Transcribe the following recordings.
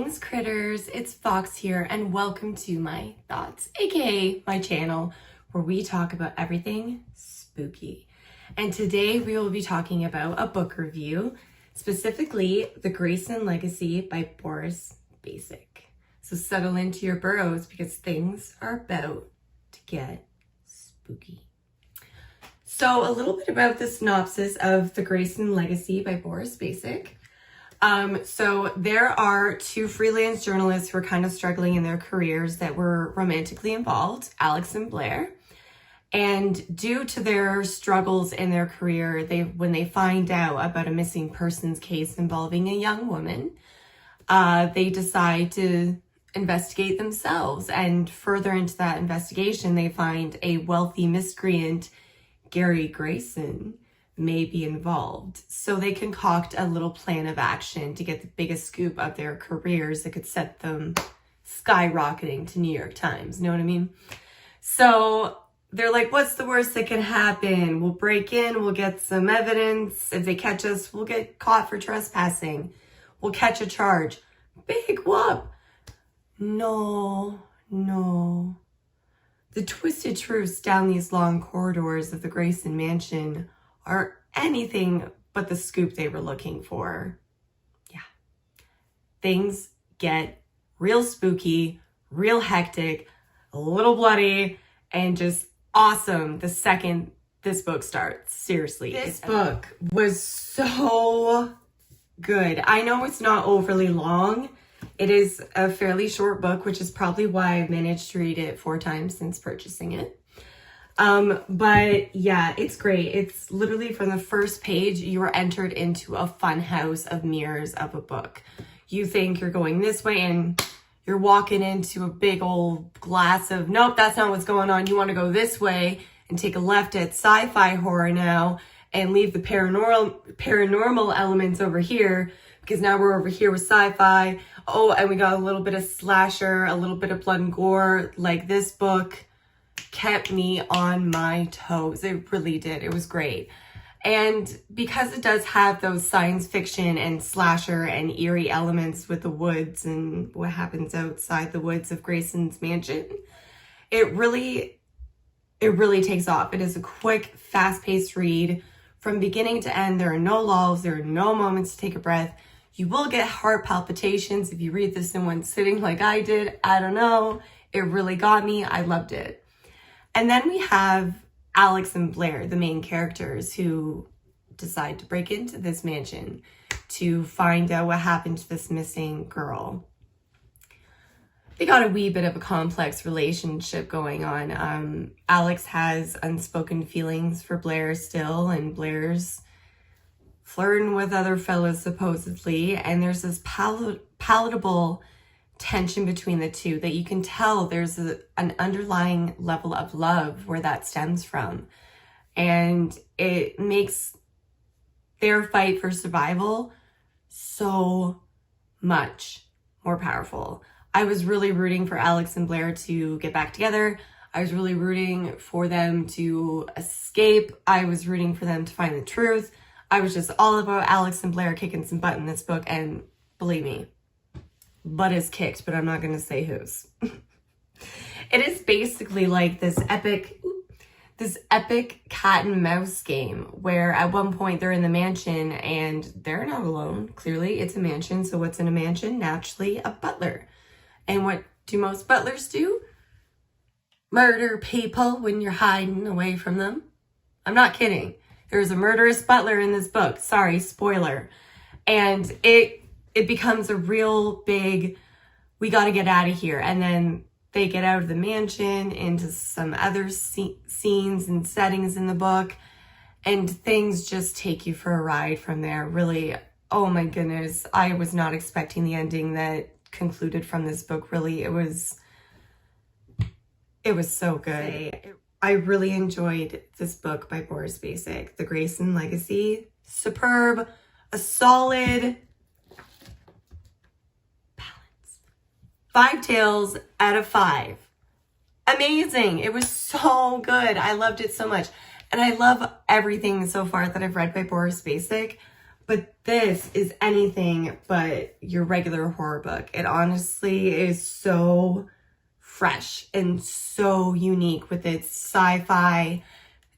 Greetings, critters. It's Fox here, and welcome to my thoughts, aka my channel, where we talk about everything spooky. And today we will be talking about a book review, specifically The Grayson Legacy by Boris, Bacic. So settle into your burrows because things are about to get spooky. So a little bit about the synopsis of The Grayson Legacy by Boris, Bacic. So there are two freelance journalists who are kind of struggling in their careers that were romantically involved, Alex and Blair. And due to their struggles in their career, when they find out about a missing persons case involving a young woman, they decide to investigate themselves. And further into that investigation, they find a wealthy miscreant, Grayson, may be involved. So they concoct a little plan of action to get the biggest scoop of their careers that could set them skyrocketing to New York Times. Know what I mean? So they're like, what's the worst that can happen? We'll break in, we'll get some evidence. If they catch us, we'll get caught for trespassing. We'll catch a charge. Big whoop. No. The twisted truths down these long corridors of the Grayson mansion are anything but the scoop they were looking for. Yeah. Things get real spooky, real hectic, a little bloody, and just awesome the second this book starts. Seriously. This book was so good. I know it's not overly long. It is a fairly short book, which is probably why I've managed to read it 4 times since purchasing it. But yeah, it's great. It's literally from the first page, you are entered into a fun house of mirrors of a book. You think you're going this way and you're walking into a big old glass of, nope, that's not what's going on. You want to go this way and take a left at sci-fi horror now and leave the paranormal elements over here because now we're over here with sci-fi. Oh, and we got a little bit of slasher, a little bit of blood and gore. Like, this book kept me on my toes. It really did. It was great. And because it does have those science fiction and slasher and eerie elements with the woods and what happens outside the woods of Grayson's mansion, it really takes off. It is a quick, fast-paced read from beginning to end. There are no lulls. There are no moments to take a breath. You will get heart palpitations if you read this in one sitting like I did. I don't know. It really got me. I loved it. And then we have Alex and Blair, the main characters, who decide to break into this mansion to find out what happened to this missing girl. They got a wee bit of a complex relationship going on. Alex has unspoken feelings for Blair still, and Blair's flirting with other fellas supposedly, and there's this palatable tension between the two that you can tell there's an underlying level of love where that stems from, and it makes their fight for survival so much more powerful. I was really rooting for Alex and Blair to get back together. I was really rooting for them to escape. I was rooting for them to find the truth. I was just all about Alex and Blair kicking some butt in this book, and believe me, butt is kicked, but I'm not going to say whose. It is basically like this epic cat and mouse game where at one point they're in the mansion and they're not alone. Clearly it's a mansion. So what's in a mansion? Naturally, a butler. And what do most butlers do? Murder people when you're hiding away from them. I'm not kidding. There's a murderous butler in this book. Sorry, spoiler. And it becomes a real big, we got to get out of here. And then they get out of the mansion into some other scenes and settings in the book. And things just take you for a ride from there. Really, oh my goodness. I was not expecting the ending that concluded from this book. Really, it was so good. I really enjoyed this book by Boris Bacic, The Grayson Legacy. Superb, a solid 5 tails out of 5. Amazing. It was so good. I loved it so much. And I love everything so far that I've read by Boris Bacic. But this is anything but your regular horror book. It honestly is so fresh and so unique with its sci-fi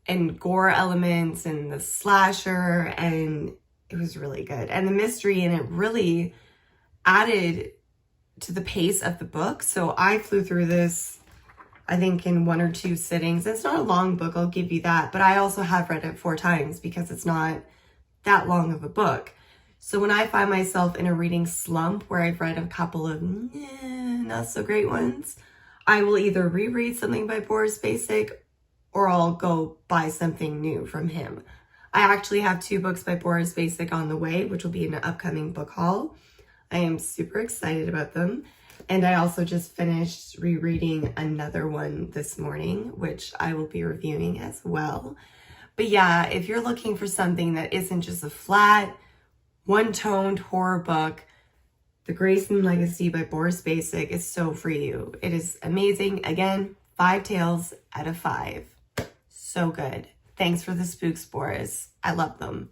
and gore elements and the slasher, and it was really good. And the mystery in it really added to the pace of the book. So I flew through this, I think, in 1 or 2 sittings. It's not a long book, I'll give you that, but I also have read it 4 times because it's not that long of a book. So when I find myself in a reading slump where I've read a couple of not so great ones, I will either reread something by Boris Bacic or I'll go buy something new from him. I actually have 2 books by Boris Bacic on the way, which will be in an upcoming book haul. I am super excited about them. And I also just finished rereading another one this morning, which I will be reviewing as well. But yeah, if you're looking for something that isn't just a flat, one-toned horror book, The Grayson Legacy by Boris Bacic is so for you. It is amazing. Again, 5 tails out of 5. So good. Thanks for the spooks, Boris. I love them.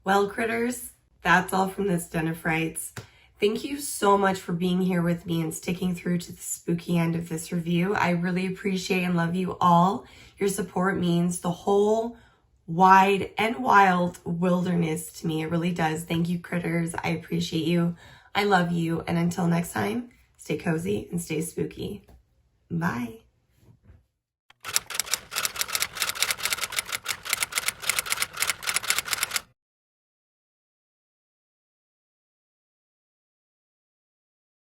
Well, critters, that's all from this Den of Frights. Thank you so much for being here with me and sticking through to the spooky end of this review. I really appreciate and love you all. Your support means the whole wide and wild wilderness to me. It really does. Thank you, critters. I appreciate you. I love you. And until next time, stay cozy and stay spooky. Bye.